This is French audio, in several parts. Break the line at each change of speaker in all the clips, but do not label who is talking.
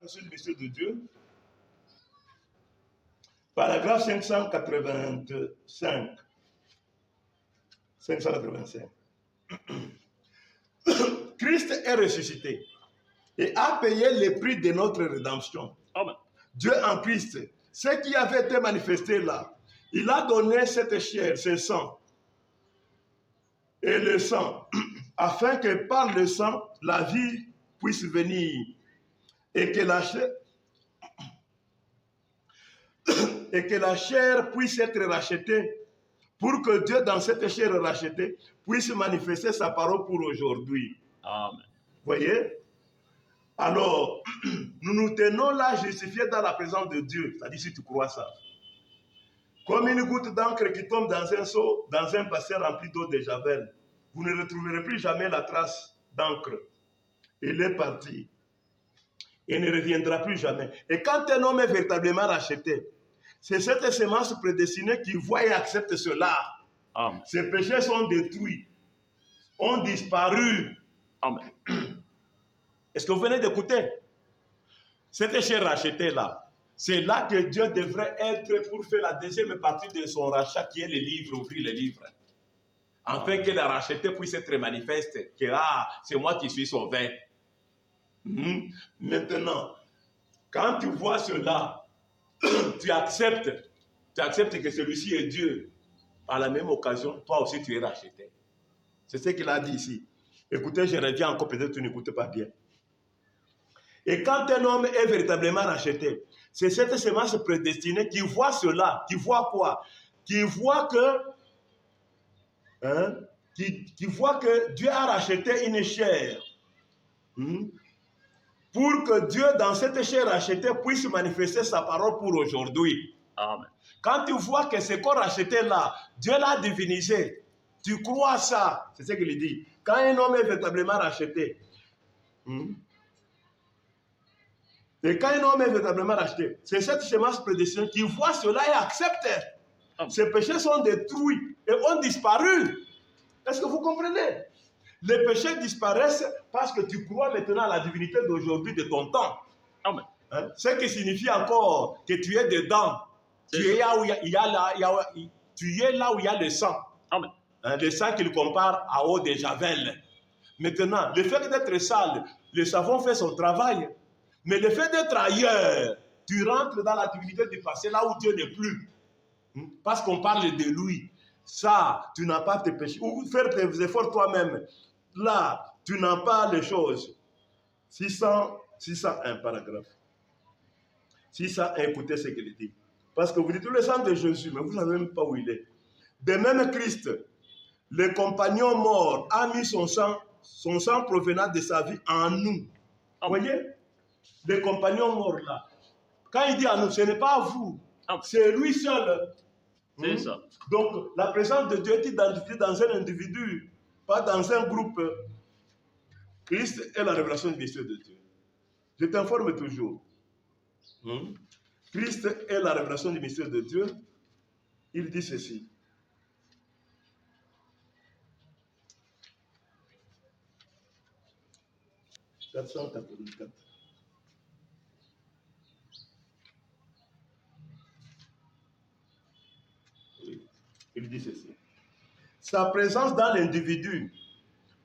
sur le mystère de Dieu. Paragraphe 585. 585. Christ est ressuscité et a payé le prix de notre rédemption.
Amen.
Dieu en Christ, ce qui avait été manifesté là, il a donné cette chair, ce sang, et le sang, afin que par le sang, la vie puisse venir et que la chair puisse être rachetée pour que Dieu, dans cette chair rachetée, puisse manifester sa parole pour aujourd'hui.
Amen.
Voyez? Alors, nous nous tenons là justifiés dans la présence de Dieu. C'est-à-dire si tu crois ça. Comme une goutte d'encre qui tombe dans un seau, dans un bassin rempli d'eau de javel. Vous ne retrouverez plus jamais la trace d'encre. Il est parti. Il ne reviendra plus jamais. Et quand un homme est véritablement racheté, c'est cette semence prédestinée qui voit et accepte cela.
Amen.
Ses péchés sont détruits, ont disparu.
Amen.
Est-ce que vous venez d'écouter? Cette chair rachetée là, c'est là que Dieu devrait être pour faire la deuxième partie de son rachat qui est le livre, ouvrir le livre. Afin que la rachetée puisse être manifeste, que c'est moi qui suis sauvé. Maintenant, quand tu vois cela, tu acceptes que celui-ci est Dieu. À la même occasion, toi aussi tu es racheté. C'est ce qu'il a dit ici. Écoutez, je reviens encore, peut-être tu n'écoutes pas bien. Et quand un homme est véritablement racheté, c'est cette semence prédestinée qui voit cela, qui voit quoi? Qui voit qui voit que Dieu a racheté une chair. Pour que Dieu, dans cette chair rachetée, puisse manifester sa parole pour aujourd'hui.
Amen.
Quand tu vois que ce qu'on racheté là, Dieu l'a divinisé, tu crois ça, c'est ce qu'il dit. Quand un homme est véritablement racheté, et quand un homme est véritablement racheté, c'est cette semence prédestinée qui voit cela et accepte. Ses péchés sont détruits et ont disparu. Est-ce que vous comprenez? Les péchés disparaissent parce que tu crois maintenant à la divinité d'aujourd'hui, de ton temps.
Amen.
Ce qui signifie encore que tu es dedans. Tu es là où il y a le sang.
Amen.
Le sang qu'il compare à eau de javel. Maintenant, le fait d'être sale, le savon fait son travail. Mais le fait d'être ailleurs, tu rentres dans la divinité du passé, là où Dieu n'est plus. Parce qu'on parle de lui. Ça, tu n'as pas tes péchés. Ou faire tes efforts toi-même. Là, tu n'as pas les choses. 601 paragraphe. 601, écoutez ce qu'il dit. Parce que vous dites le sang de Jésus, mais vous ne savez même pas où il est. De même Christ, le compagnon mort, a mis son sang provenant de sa vie en nous. Vous voyez? Le compagnon mort là. Quand il dit à nous, ce n'est pas vous. C'est lui seul.
C'est ça.
Donc, la présence de Dieu est identifiée dans un individu, pas dans un groupe. Christ est la révélation du mystère de Dieu. Je t'informe toujours. Christ est la révélation du mystère de Dieu. Il dit ceci. « 484. Il dit ceci. Sa présence dans l'individu,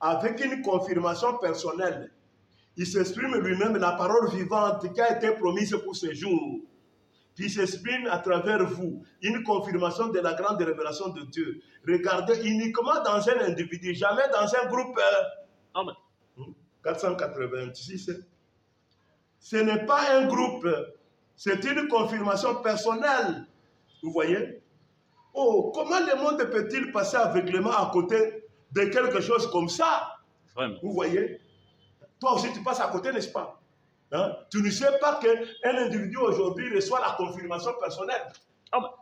avec une confirmation personnelle, il s'exprime lui-même la parole vivante qui a été promise pour ce jour, qui s'exprime à travers vous, une confirmation de la grande révélation de Dieu. Regardez uniquement dans un individu, jamais dans un groupe.
Amen.
486. Ce n'est pas un groupe, c'est une confirmation personnelle. Vous voyez? Oh, comment le monde peut-il passer aveuglément à côté de quelque chose comme ça?
Vraiment.
Vous voyez? Toi aussi, tu passes à côté, n'est-ce pas? Tu ne sais pas qu'un individu aujourd'hui reçoit la confirmation personnelle.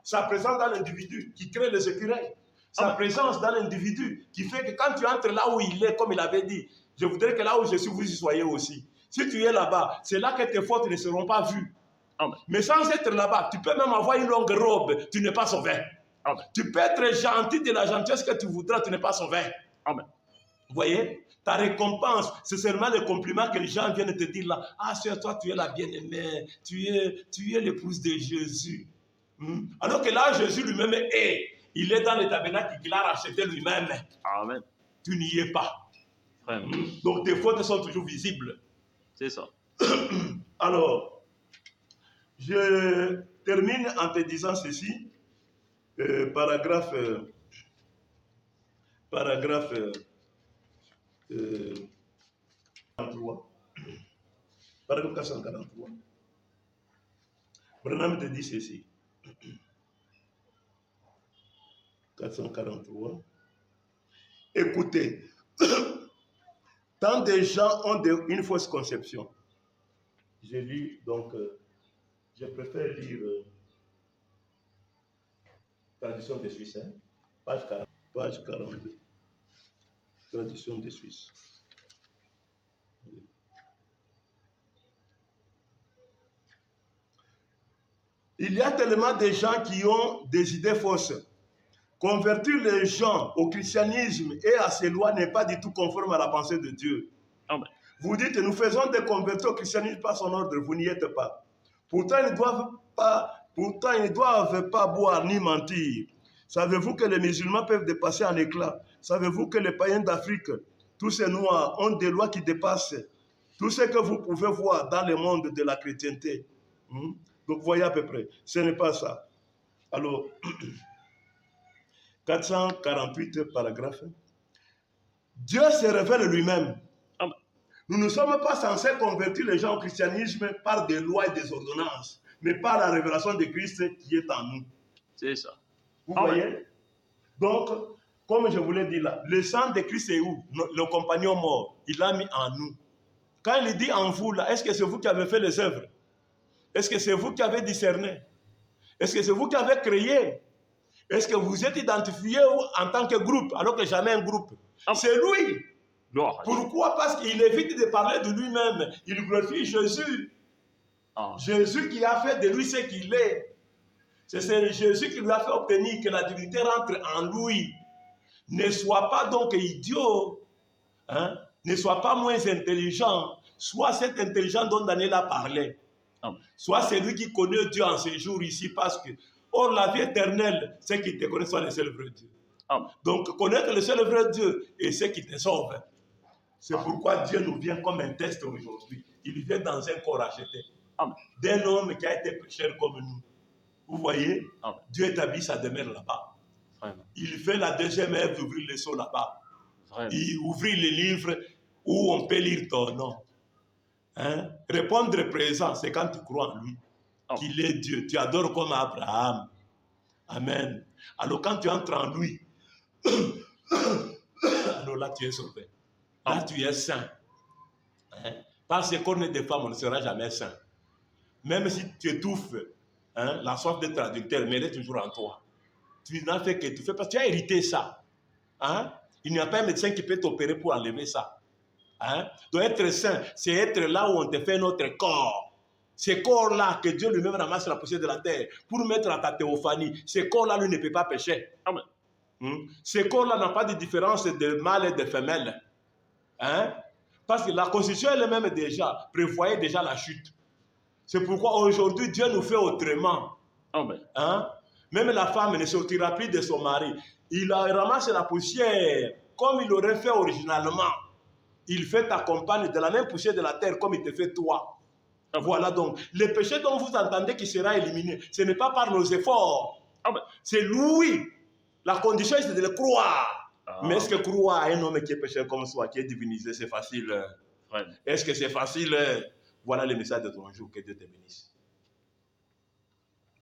Sa présence dans l'individu qui crée les écureuils. Sa présence dans l'individu qui fait que quand tu entres là où il est, comme il avait dit, je voudrais que là où je suis, vous y soyez aussi. Si tu es là-bas, c'est là que tes fautes ne seront pas vues.
Amen.
Mais sans être là-bas, tu peux même avoir une longue robe, tu n'es pas sauvé.
Amen.
Tu peux être gentil de la gentillesse que tu voudras, tu n'es pas sauvé.
Amen.
Vous voyez? Ta récompense, c'est seulement le compliment que les gens viennent te dire là. Ah, sœur, toi, tu es la bien-aimée. Tu es l'épouse de Jésus. Alors que là, Jésus lui-même est. Il est dans le tabernacle qu'il a racheté lui-même.
Amen.
Tu n'y es pas.
Vraiment.
Donc, tes fautes sont toujours visibles.
C'est ça.
Alors, je termine en te disant ceci. Paragraphe 43. Paragraphe 443. Branham te dit ceci. 443. Écoutez, tant de gens ont une fausse conception. J'ai lu, donc, je préfère lire Tradition des Suisses, hein? Page 42. Tradition des Suisses. Il y a tellement de gens qui ont des idées fausses. Convertir les gens au christianisme et à ses lois n'est pas du tout conforme à la pensée de Dieu.
Amen.
Vous dites, nous faisons des convertis au christianisme par son ordre, vous n'y êtes pas. Pourtant, ils ne doivent pas boire ni mentir. Savez-vous que les musulmans peuvent dépasser en éclats? Savez-vous que les païens d'Afrique, tous ces noirs, ont des lois qui dépassent tout ce que vous pouvez voir dans le monde de la chrétienté? Donc, voyez à peu près, ce n'est pas ça. Alors, 448 paragraphe. Dieu se révèle lui-même.
Amen.
Nous ne sommes pas censés convertir les gens au christianisme par des lois et des ordonnances, mais par la révélation de Christ qui est en nous.
C'est ça.
Vous
Amen.
voyez? Donc, comme je vous l'ai dit là, le sang de Christ est où? Le compagnon mort, il l'a mis en nous. Quand il dit en vous là, est-ce que c'est vous qui avez fait les œuvres? Est-ce que c'est vous qui avez discerné? Est-ce que c'est vous qui avez créé? Est-ce que vous êtes identifié en tant que groupe, alors que jamais un groupe? C'est lui.
Gloire à Dieu.
Pourquoi? Parce qu'il évite de parler de lui-même. Il glorifie Jésus.
Ah.
Jésus qui a fait de lui ce qu'il est. C'est Jésus qui lui a fait obtenir que la divinité rentre en lui. Ne sois pas donc idiot. Hein? Ne sois pas moins intelligent. Sois cet intelligent dont Daniel a parlé.
Amen.
Sois celui qui connaît Dieu en ce jour ici, parce que, or, la vie éternelle, c'est qui te connaît soit le seul vrai Dieu.
Amen.
Donc, connaître le seul vrai Dieu et c'est qui te sauve. C'est pourquoi Dieu nous vient comme un test aujourd'hui. Il vient dans un corps racheté.
Amen.
D'un homme qui a été pécheur comme nous. Vous voyez?
Amen.
Dieu établit sa demeure là-bas.
Vraiment.
Il fait la deuxième œuvre d'ouvrir les seaux là-bas.
Vraiment.
Il ouvre les livres où on peut lire ton nom. Hein? Répondre présent, c'est quand tu crois en lui.
Amen.
Qu'il est Dieu. Tu adores comme Abraham. Amen. Alors quand tu entres en lui, alors là tu es sauvé. Là
Amen.
tu es saint. Hein? Parce que cornes de femme, on ne sera jamais saint. Même si tu étouffes, hein, la soif d'être adultère, mais elle est toujours en toi. Tu n'as fait qu'étouffer parce que tu as hérité ça. Hein? Il n'y a pas un médecin qui peut t'opérer pour enlever ça. Hein? Donc être saint, c'est être là où on te fait notre corps. Ce corps-là que Dieu lui-même ramasse la poussière de la terre pour mettre à ta théophanie. Ce corps-là, lui, ne peut pas pécher.
Amen.
Ce corps-là n'a pas de différence de mâle et de femelle. Hein? Parce que la Constitution elle-même déjà prévoyait déjà la chute. C'est pourquoi aujourd'hui Dieu nous fait autrement.
Amen.
Hein? Même la femme ne sortira plus de son mari. Il ramasse la poussière comme il aurait fait originalement. Il fait ta compagne de la même poussière de la terre comme il te fait toi.
Amen.
Voilà donc. Le péché dont vous entendez qui sera éliminé, ce n'est pas par nos efforts.
Amen.
C'est lui. La condition, c'est de le croire.
Ah.
Mais est-ce que croire à un homme qui est pécheur comme soi, qui est divinisé, c'est facile?
Vraiment.
Est-ce que c'est facile? Voilà le message de ton jour. Que Dieu te bénisse.